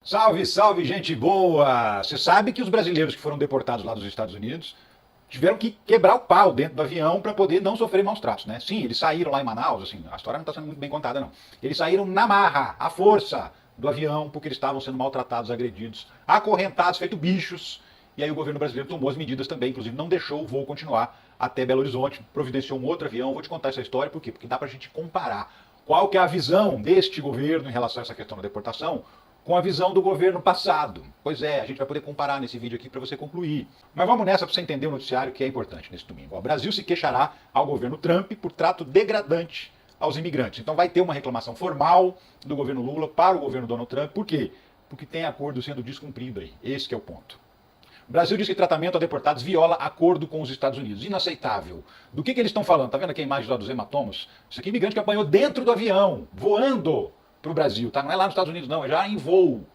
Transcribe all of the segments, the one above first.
Salve, salve, gente boa! Você sabe que os brasileiros que foram deportados lá dos Estados Unidos tiveram que quebrar o pau dentro do avião para poder não sofrer maus tratos, né? Sim, eles saíram lá em Manaus, assim, a história não está sendo muito bem contada, não. Eles saíram na marra, à força do avião, porque eles estavam sendo maltratados, agredidos, acorrentados, feito bichos. E aí o governo brasileiro tomou as medidas também, inclusive não deixou o voo continuar até Belo Horizonte, providenciou um outro avião. Vou te contar essa história, por quê? Porque dá pra gente comparar qual que é a visão deste governo em relação a essa questão da deportação com a visão do governo passado. Pois é, a gente vai poder comparar nesse vídeo aqui para você concluir. Mas vamos nessa para você entender o noticiário que é importante nesse domingo. O Brasil se queixará ao governo Trump por trato degradante aos imigrantes. Então vai ter uma reclamação formal do governo Lula para o governo Donald Trump. Por quê? Porque tem acordo sendo descumprido aí. Esse que é o ponto. O Brasil diz que tratamento a deportados viola acordo com os Estados Unidos. Inaceitável. Do que eles estão falando? Tá vendo aqui a imagem lá dos hematomos? Isso aqui é imigrante que apanhou dentro do avião, voando para o Brasil, tá? Não é lá nos Estados Unidos, não, é já em voo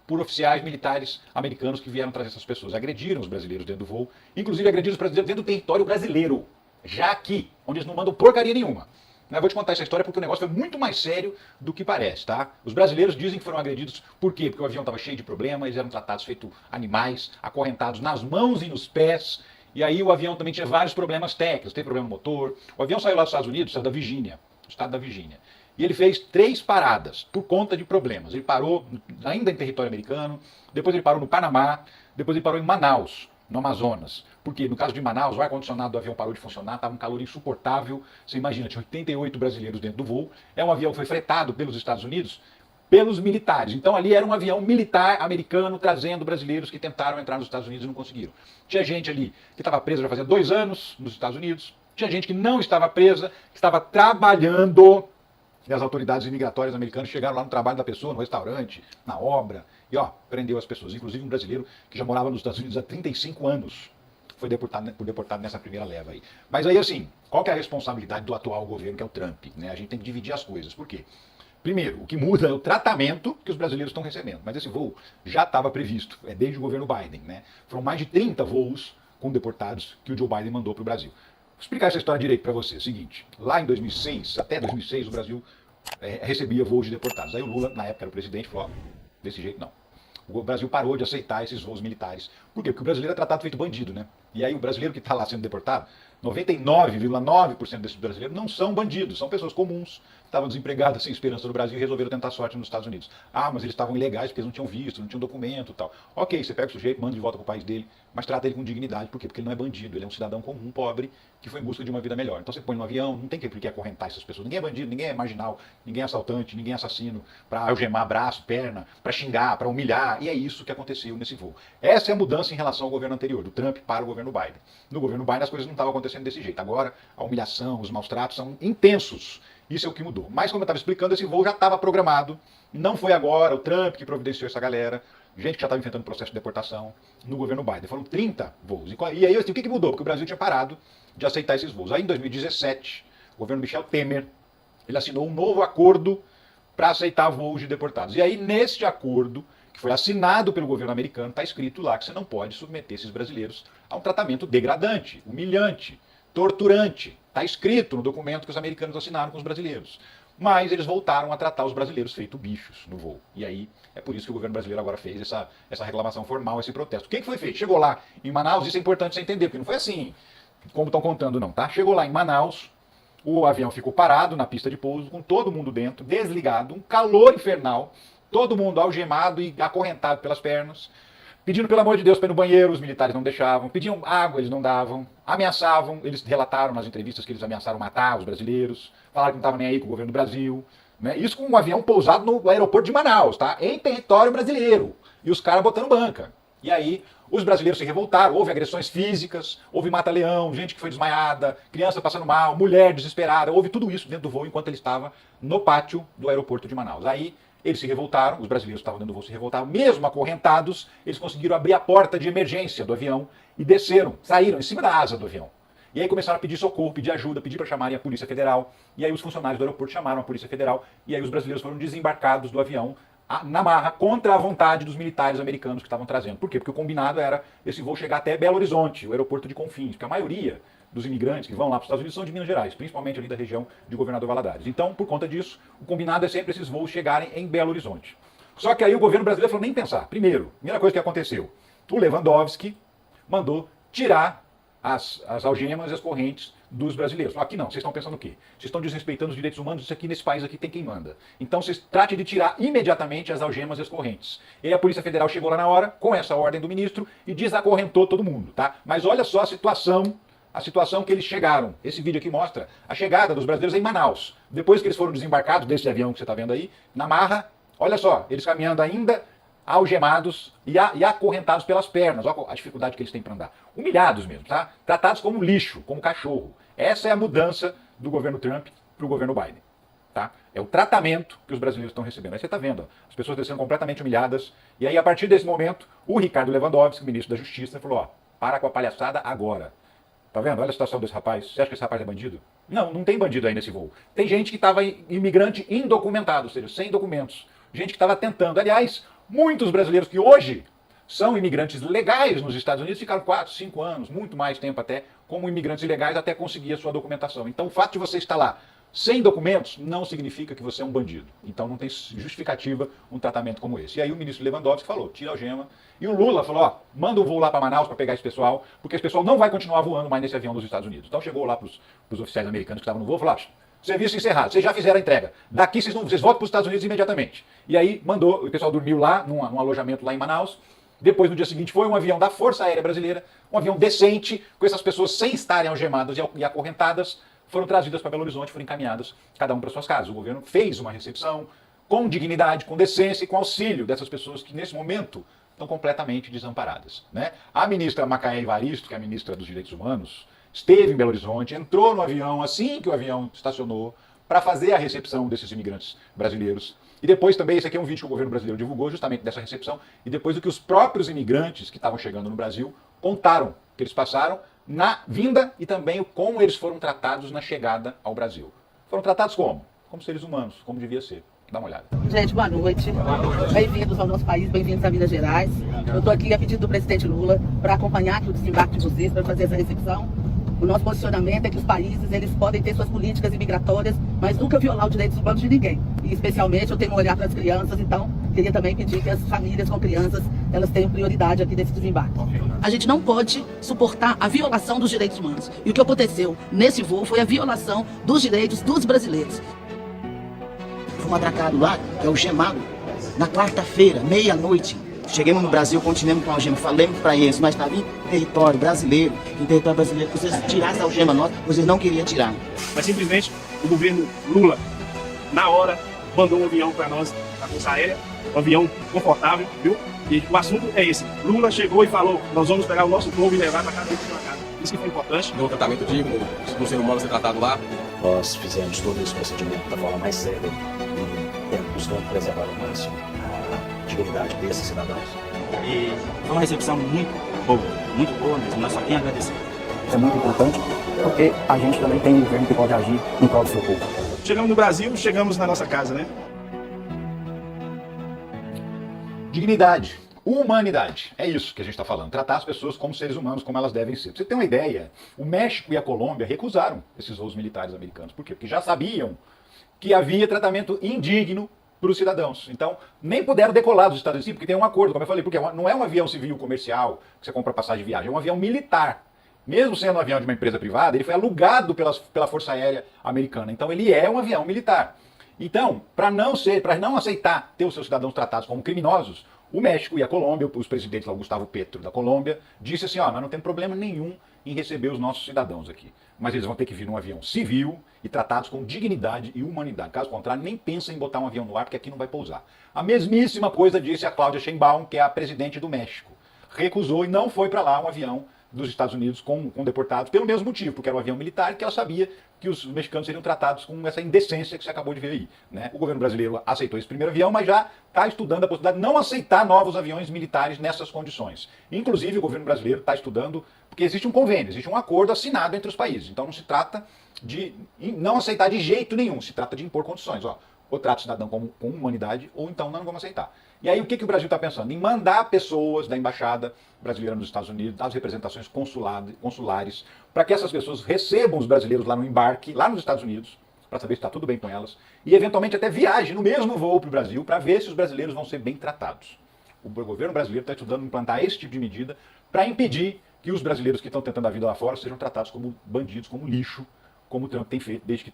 por oficiais militares americanos que vieram trazer essas pessoas. Agrediram os brasileiros dentro do voo, inclusive agrediram os brasileiros dentro do território brasileiro, já aqui, onde eles não mandam porcaria nenhuma. Eu vou te contar essa história porque o negócio foi muito mais sério do que parece, tá? Os brasileiros dizem que foram agredidos por quê? Porque o avião estava cheio de problemas, eles eram tratados feito animais, acorrentados nas mãos e nos pés, e aí o avião também tinha vários problemas técnicos, tem problema no motor. O avião saiu lá dos Estados Unidos, saiu da Virgínia, do estado da Virgínia. E ele fez 3 paradas por conta de problemas. Ele parou ainda em território americano, depois ele parou no Panamá, depois ele parou em Manaus, no Amazonas. Porque no caso de Manaus, o ar-condicionado do avião parou de funcionar, estava um calor insuportável. Você imagina, tinha 88 brasileiros dentro do voo. É um avião que foi fretado pelos Estados Unidos, pelos militares. Então ali era um avião militar americano trazendo brasileiros que tentaram entrar nos Estados Unidos e não conseguiram. Tinha gente ali que estava presa já fazia 2 anos nos Estados Unidos. Tinha gente que não estava presa, que estava trabalhando. E as autoridades imigratórias americanas chegaram lá no trabalho da pessoa, no restaurante, na obra, e prendeu as pessoas. Inclusive um brasileiro que já morava nos Estados Unidos há 35 anos foi deportado nessa primeira leva aí. Mas aí assim, qual que é a responsabilidade do atual governo, que é o Trump? Né? A gente tem que dividir as coisas. Por quê? Primeiro, o que muda é o tratamento que os brasileiros estão recebendo. Mas esse voo já estava previsto, desde o governo Biden. Né? Foram mais de 30 voos com deportados que o Joe Biden mandou para o Brasil. Vou explicar essa história direito para você. É o seguinte, lá em 2006, até 2006, o Brasil recebia voos de deportados. Aí o Lula, na época era o presidente, falou, desse jeito não. O Brasil parou de aceitar esses voos militares. Por quê? Porque o brasileiro é tratado feito bandido, né? E aí o brasileiro que está lá sendo deportado, 99,9% desses brasileiros não são bandidos, são pessoas comuns, estavam desempregadas, sem esperança no Brasil e resolveram tentar sorte nos Estados Unidos. Ah, mas eles estavam ilegais porque eles não tinham visto, não tinham documento e tal. Ok, você pega o sujeito, manda de volta para o país dele, mas trata ele com dignidade. Por quê? Porque ele não é bandido, ele é um cidadão comum, pobre, que foi em busca de uma vida melhor. Então você põe no avião, não tem que acorrentar essas pessoas. Ninguém é bandido, ninguém é marginal, ninguém é assaltante, ninguém é assassino, para algemar braço, perna, para xingar, para humilhar. E é isso que aconteceu nesse voo. Essa é a mudança em relação ao governo anterior, do Trump para o governo Biden. No governo Biden as coisas não estavam acontecendo desse jeito. Agora a humilhação, os maus tratos são intensos. Isso é o que mudou. Mas como eu estava explicando, esse voo já estava programado. Não foi agora o Trump que providenciou essa galera. Gente que já estava enfrentando processo de deportação no governo Biden. Foram 30 voos. E aí assim, o que mudou? Porque o Brasil tinha parado de aceitar esses voos. Aí em 2017, o governo Michel Temer, ele assinou um novo acordo para aceitar voos de deportados. E aí neste acordo, que foi assinado pelo governo americano, está escrito lá que você não pode submeter esses brasileiros a um tratamento degradante, humilhante, torturante. Está escrito no documento que os americanos assinaram com os brasileiros. Mas eles voltaram a tratar os brasileiros feito bichos no voo. E aí é por isso que o governo brasileiro agora fez essa reclamação formal, esse protesto. O que foi feito? Chegou lá em Manaus, isso é importante você entender, porque não foi assim como estão contando não, tá? Chegou lá em Manaus, o avião ficou parado na pista de pouso, com todo mundo dentro, desligado, um calor infernal, todo mundo algemado e acorrentado pelas pernas, pedindo pelo amor de Deus para ir no banheiro, os militares não deixavam, pediam água, eles não davam, ameaçavam, eles relataram nas entrevistas que eles ameaçaram matar os brasileiros, falaram que não estavam nem aí com o governo do Brasil, né? Isso com um avião pousado no aeroporto de Manaus, tá? Em território brasileiro, e os caras botando banca. E aí os brasileiros se revoltaram, houve agressões físicas, houve mata-leão, gente que foi desmaiada, criança passando mal, mulher desesperada, houve tudo isso dentro do voo enquanto ele estava no pátio do aeroporto de Manaus. Aí eles se revoltaram, os brasileiros que estavam dentro do voo se revoltaram, mesmo acorrentados, eles conseguiram abrir a porta de emergência do avião e desceram, saíram em cima da asa do avião. E aí começaram a pedir socorro, pedir ajuda, pedir para chamarem a Polícia Federal. E aí os funcionários do aeroporto chamaram a Polícia Federal. E aí os brasileiros foram desembarcados do avião na marra, contra a vontade dos militares americanos que estavam trazendo. Por quê? Porque o combinado era esse voo chegar até Belo Horizonte, o aeroporto de Confins, porque a maioria dos imigrantes que vão lá para os Estados Unidos são de Minas Gerais, principalmente ali da região de Governador Valadares. Então, por conta disso, o combinado é sempre esses voos chegarem em Belo Horizonte. Só que aí o governo brasileiro falou nem pensar. Primeira coisa que aconteceu, o Lewandowski mandou tirar as algemas e as correntes dos brasileiros. Aqui não, vocês estão pensando o quê? Vocês estão desrespeitando os direitos humanos, isso aqui nesse país aqui tem quem manda. Então vocês tratem de tirar imediatamente as algemas e as correntes. E aí a Polícia Federal chegou lá na hora, com essa ordem do ministro, e desacorrentou todo mundo, tá? Mas olha só a situação que eles chegaram. Esse vídeo aqui mostra a chegada dos brasileiros em Manaus. Depois que eles foram desembarcados desse avião que você está vendo aí, na marra, olha só, eles caminhando ainda algemados e acorrentados pelas pernas. Olha a dificuldade que eles têm para andar. Humilhados mesmo, tá? Tratados como lixo, como cachorro. Essa é a mudança do governo Trump para o governo Biden. Tá? É o tratamento que os brasileiros estão recebendo. Aí você está vendo, ó, as pessoas descendo completamente humilhadas. E aí, a partir desse momento, o Ricardo Lewandowski, ministro da Justiça, falou, ó, para com a palhaçada agora. Tá vendo? Olha a situação desse rapaz. Você acha que esse rapaz é bandido? Não, não tem bandido aí nesse voo. Tem gente que estava imigrante indocumentado, ou seja, sem documentos. Gente que estava tentando. Aliás, muitos brasileiros que hoje são imigrantes legais nos Estados Unidos ficaram 4, 5 anos, muito mais tempo até, como imigrantes ilegais até conseguir a sua documentação. Então o fato de você estar lá sem documentos não significa que você é um bandido. Então não tem justificativa um tratamento como esse. E aí o ministro Lewandowski falou, tira a algema. E o Lula falou, ó, manda um voo lá para Manaus para pegar esse pessoal, porque esse pessoal não vai continuar voando mais nesse avião dos Estados Unidos. Então chegou lá para os oficiais americanos que estavam no voo e falou, serviço encerrado, vocês já fizeram a entrega. Daqui vocês voltam para os Estados Unidos imediatamente. E aí mandou, o pessoal dormiu lá, num alojamento lá em Manaus. Depois, no dia seguinte, foi um avião da Força Aérea Brasileira, um avião decente, com essas pessoas sem estarem algemadas e acorrentadas, foram trazidas para Belo Horizonte, foram encaminhadas, cada um para suas casas. O governo fez uma recepção com dignidade, com decência e com auxílio dessas pessoas que, nesse momento, estão completamente desamparadas. Né? A ministra Macaé Evaristo, que é a ministra dos Direitos Humanos, esteve em Belo Horizonte, entrou no avião assim que o avião estacionou para fazer a recepção desses imigrantes brasileiros. E depois também, esse aqui é um vídeo que o governo brasileiro divulgou justamente dessa recepção, e depois do que os próprios imigrantes que estavam chegando no Brasil contaram que eles passaram na vinda e também como eles foram tratados na chegada ao Brasil. Foram tratados como? Como seres humanos, como devia ser. Dá uma olhada. Gente, boa noite. Bem-vindos ao nosso país, bem-vindos a Minas Gerais. Eu estou aqui a pedido do presidente Lula para acompanhar aqui o desembarque de vocês, para fazer essa recepção. O nosso posicionamento é que os países eles podem ter suas políticas imigratórias, mas nunca violar os direitos humanos de ninguém. E especialmente eu tenho um olhar para as crianças, então queria também pedir que as famílias com crianças elas tenham prioridade aqui nesse desembarque. A gente não pode suportar a violação dos direitos humanos. E o que aconteceu nesse voo foi a violação dos direitos dos brasileiros. Fomos atracados lá, que é o gemado, na quarta-feira, meia-noite. Chegamos no Brasil, continuamos com a algema, falamos para eles, mas estava em território brasileiro, que vocês tirassem a algema nossa, vocês não queriam tirar. Mas simplesmente o governo Lula, na hora, mandou um avião para nós, a Força Aérea, um avião confortável, viu? E o assunto é esse. Lula chegou e falou, nós vamos pegar o nosso povo e levar para cada um de sua casa. Isso que foi importante. Deu um tratamento digno, do ser humano ser tratado lá. Nós fizemos todo esse procedimento da forma mais séria e buscando preservar ao máximo a dignidade desses cidadãos. E foi uma recepção muito boa mesmo, nós só temos a agradecer. Isso é muito importante porque a gente também tem um governo que pode agir em prol do seu povo. Chegamos no Brasil, chegamos na nossa casa, né? Dignidade, humanidade, é isso que a gente está falando. Tratar as pessoas como seres humanos, como elas devem ser. Pra você ter uma ideia, o México e a Colômbia recusaram esses voos militares americanos. Por quê? Porque já sabiam que havia tratamento indigno para os cidadãos. Então, nem puderam decolar dos Estados Unidos, porque tem um acordo, como eu falei, porque não é um avião civil comercial que você compra passagem de viagem, é um avião militar. Mesmo sendo um avião de uma empresa privada, ele foi alugado pela Força Aérea Americana. Então, ele é um avião militar. Então, para não aceitar ter os seus cidadãos tratados como criminosos, o México e a Colômbia, os presidentes lá, o Gustavo Petro da Colômbia, disse assim, ó, nós não temos problema nenhum em receber os nossos cidadãos aqui. Mas eles vão ter que vir num avião civil e tratados com dignidade e humanidade. Caso contrário, nem pensa em botar um avião no ar, porque aqui não vai pousar. A mesmíssima coisa disse a Cláudia Sheinbaum, que é a presidente do México. Recusou e não foi para lá um avião dos Estados Unidos com deportados, pelo mesmo motivo, porque era um avião militar, que ela sabia que os mexicanos seriam tratados com essa indecência que você acabou de ver aí. Né? O governo brasileiro aceitou esse primeiro avião, mas já está estudando a possibilidade de não aceitar novos aviões militares nessas condições. Inclusive, o governo brasileiro está estudando, porque existe um convênio, existe um acordo assinado entre os países. Então não se trata de não aceitar de jeito nenhum, se trata de impor condições. Ó, ou trata o cidadão com humanidade, ou então não vamos aceitar. E aí o que o Brasil está pensando? Em mandar pessoas da embaixada brasileira nos Estados Unidos, das representações consulares, para que essas pessoas recebam os brasileiros lá no embarque, lá nos Estados Unidos, para saber se está tudo bem com elas, e eventualmente até viaje no mesmo voo para o Brasil para ver se os brasileiros vão ser bem tratados. O governo brasileiro está estudando implantar esse tipo de medida para impedir que os brasileiros que estão tentando a vida lá fora sejam tratados como bandidos, como lixo, como o Trump tem feito desde que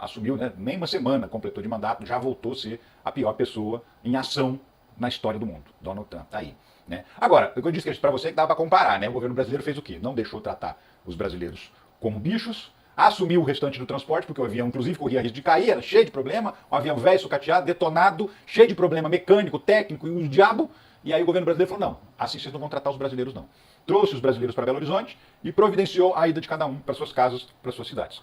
assumiu, né, nem uma semana completou de mandato, já voltou a ser a pior pessoa em ação na história do mundo. Donald Trump está aí. Né? Agora, eu disse para você que dava para comparar, né? O governo brasileiro fez o quê? Não deixou tratar os brasileiros como bichos, assumiu o restante do transporte, porque o avião, inclusive, corria risco de cair, era cheio de problema, um avião velho, sucateado, detonado, cheio de problema mecânico, técnico e o diabo. E aí o governo brasileiro falou, não, assim vocês não vão tratar os brasileiros, não. Trouxe os brasileiros para Belo Horizonte e providenciou a ida de cada um para suas casas, para suas cidades.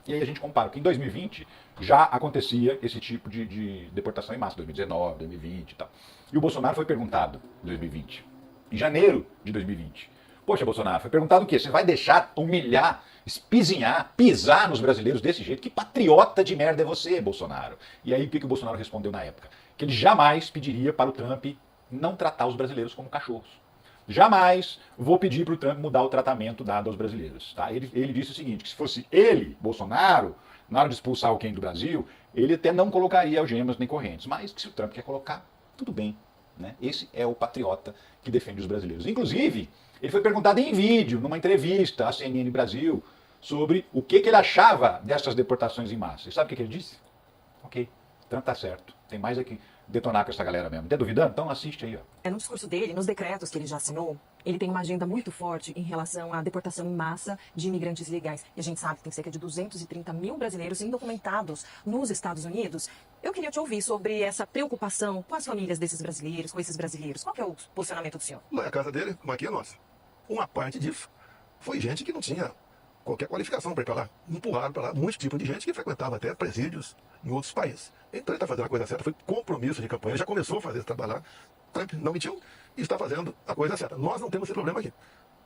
E aí a gente compara que em 2020 já acontecia esse tipo de deportação em massa, 2019, 2020 e tal. E o Bolsonaro foi perguntado em 2020, em janeiro de 2020. Poxa, Bolsonaro, foi perguntado o quê? Você vai deixar humilhar, espizinhar, pisar nos brasileiros desse jeito? Que patriota de merda é você, Bolsonaro? E aí o que o Bolsonaro respondeu na época? Que ele jamais pediria para o Trump não tratar os brasileiros como cachorros. Jamais vou pedir para o Trump mudar o tratamento dado aos brasileiros. Tá? Ele disse o seguinte, que se fosse ele, Bolsonaro, na hora de expulsar alguém do Brasil, ele até não colocaria algemas nem correntes. Mas que se o Trump quer colocar, tudo bem. Né? Esse é o patriota que defende os brasileiros. Inclusive, ele foi perguntado em vídeo, numa entrevista à CNN Brasil, sobre o que ele achava dessas deportações em massa. E sabe o que ele disse? Ok, Trump tá certo. Tem mais aqui detonar com essa galera mesmo. Tá duvidando? Então assiste aí, ó. No discurso dele, nos decretos que ele já assinou, ele tem uma agenda muito forte em relação à deportação em massa de imigrantes ilegais. E a gente sabe que tem cerca de 230 mil brasileiros indocumentados nos Estados Unidos. Eu queria te ouvir sobre essa preocupação com as famílias desses brasileiros, com esses brasileiros. Qual que é o posicionamento do senhor? Lá é a casa dele, como aqui é a nossa. Uma parte disso foi gente que não tinha qualquer qualificação para ir para lá. Empurraram para lá muitos tipos de gente que frequentava até presídios em outros países. Então ele está fazendo a coisa certa, foi compromisso de campanha, já começou a fazer esse trabalho lá. Trump não mentiu e está fazendo a coisa certa. Nós não temos esse problema aqui.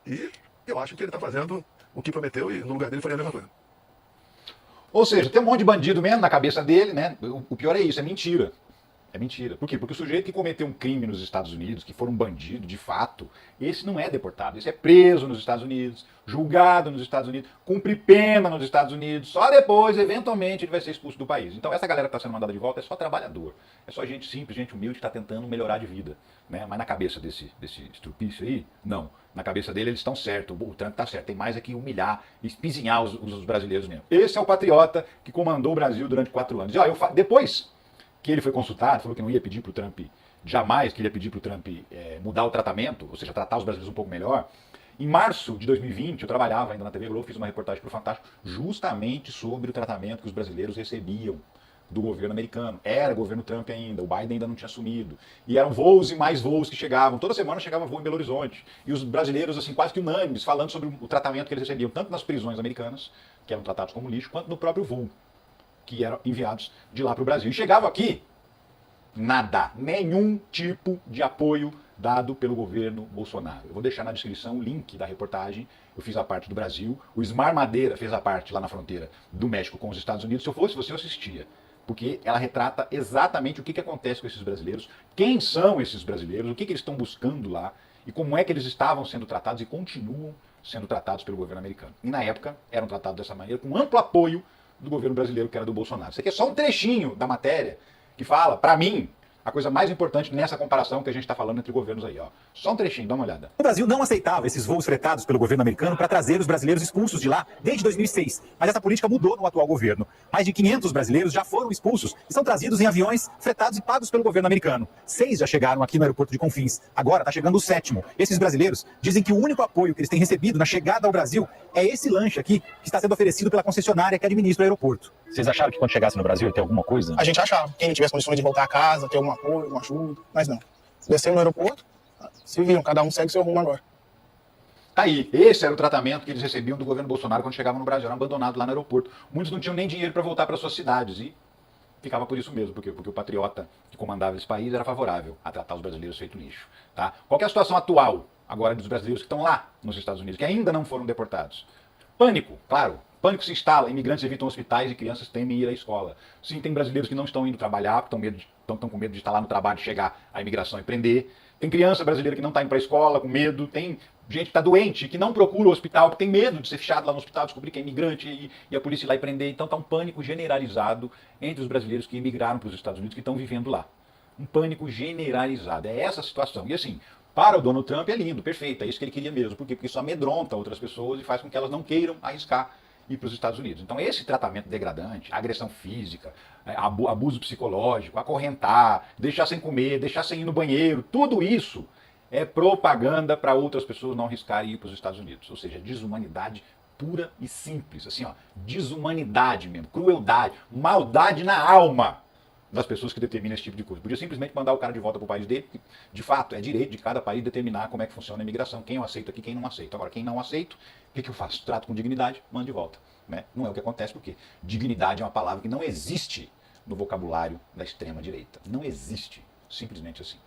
E eu acho que ele está fazendo o que prometeu e no lugar dele faria a mesma coisa. Ou seja, tem um monte de bandido mesmo na cabeça dele, né? O pior é isso, é mentira. É mentira. Por quê? Porque o sujeito que cometeu um crime nos Estados Unidos, que for um bandido de fato, esse não é deportado. Esse é preso nos Estados Unidos, julgado nos Estados Unidos, cumpre pena nos Estados Unidos, só depois, eventualmente, ele vai ser expulso do país. Então essa galera que está sendo mandada de volta é só trabalhador. É só gente simples, gente humilde que está tentando melhorar de vida. Né? Mas na cabeça desse estrupício aí, não. Na cabeça dele eles estão certos, o Trump está certo. Tem mais é que humilhar, espizinhar os brasileiros mesmo. Esse é o patriota que comandou o Brasil durante 4 anos. E ó, depois que ele foi consultado, falou que não ia pedir para o Trump, jamais que ele ia pedir para o Trump mudar o tratamento, ou seja, tratar os brasileiros um pouco melhor. Em março de 2020, eu trabalhava ainda na TV Globo, fiz uma reportagem para o Fantástico justamente sobre o tratamento que os brasileiros recebiam do governo americano. Era governo Trump ainda, o Biden ainda não tinha assumido. E eram voos e mais voos que chegavam. Toda semana chegava voo em Belo Horizonte. E os brasileiros, assim, quase que unânimes, falando sobre o tratamento que eles recebiam, tanto nas prisões americanas, que eram tratados como lixo, quanto no próprio voo, que eram enviados de lá para o Brasil. E chegavam aqui, nada, nenhum tipo de apoio dado pelo governo Bolsonaro. Eu vou deixar na descrição o link da reportagem. Eu fiz a parte do Brasil, o Ismar Madeira fez a parte lá na fronteira do México com os Estados Unidos. Se eu fosse você, eu assistia. Porque ela retrata exatamente o que acontece com esses brasileiros, quem são esses brasileiros, o que eles estão buscando lá e como é que eles estavam sendo tratados e continuam sendo tratados pelo governo americano. E na época eram tratados dessa maneira, com amplo apoio do governo brasileiro, que era do Bolsonaro. Isso aqui é só um trechinho da matéria que fala, para mim, a coisa mais importante nessa comparação que a gente está falando entre governos aí. Ó. Só um trechinho, dá uma olhada. O Brasil não aceitava esses voos fretados pelo governo americano para trazer os brasileiros expulsos de lá desde 2006. Mas essa política mudou no atual governo. Mais de 500 brasileiros já foram expulsos e são trazidos em aviões fretados e pagos pelo governo americano. 6 já chegaram aqui no aeroporto de Confins. Agora está chegando o 7º. Esses brasileiros dizem que o único apoio que eles têm recebido na chegada ao Brasil é esse lanche aqui, que está sendo oferecido pela concessionária que administra o aeroporto. Vocês acharam que quando chegasse no Brasil ia ter alguma coisa? A gente achava. Quem tivesse condições de voltar a casa, ter algum apoio, uma ajuda, mas não. Desceu no aeroporto, se viram, cada um segue seu rumo agora. Aí, esse era o tratamento que eles recebiam do governo Bolsonaro quando chegavam no Brasil, eram abandonados lá no aeroporto. Muitos não tinham nem dinheiro para voltar para suas cidades e ficava por isso mesmo, porque o patriota que comandava esse país era favorável a tratar os brasileiros feito lixo. Tá? Qual que é a situação atual agora dos brasileiros que estão lá nos Estados Unidos, que ainda não foram deportados? Pânico, claro. Pânico se instala, imigrantes evitam hospitais e crianças temem ir à escola. Sim, tem brasileiros que não estão indo trabalhar, estão com medo de estar lá no trabalho, de chegar a imigração e prender. Tem criança brasileira que não está indo para a escola com medo, tem gente que está doente, que não procura o hospital, que tem medo de ser fechado lá no hospital, descobrir que é imigrante e a polícia ir lá e prender. Então está um pânico generalizado entre os brasileiros que emigraram para os Estados Unidos, que estão vivendo lá. Um pânico generalizado. É essa a situação. E assim, para o Donald Trump é lindo, perfeito, é isso que ele queria mesmo. Por quê? Porque isso amedronta outras pessoas e faz com que elas não queiram arriscar ir para os Estados Unidos. Então esse tratamento degradante, agressão física, abuso psicológico, acorrentar, deixar sem comer, deixar sem ir no banheiro, tudo isso é propaganda para outras pessoas não arriscarem ir para os Estados Unidos. Ou seja, desumanidade pura e simples. Assim, ó, desumanidade mesmo, crueldade, maldade na alma das pessoas que determinam esse tipo de coisa. Podia simplesmente mandar o cara de volta para o país dele, que, de fato, é direito de cada país determinar como é que funciona a imigração, quem eu aceito aqui, quem não aceito. Agora, quem não aceito, o que eu faço? Trato com dignidade, mando de volta. Né? Não é o que acontece, porque dignidade é uma palavra que não existe no vocabulário da extrema-direita. Não existe, simplesmente assim.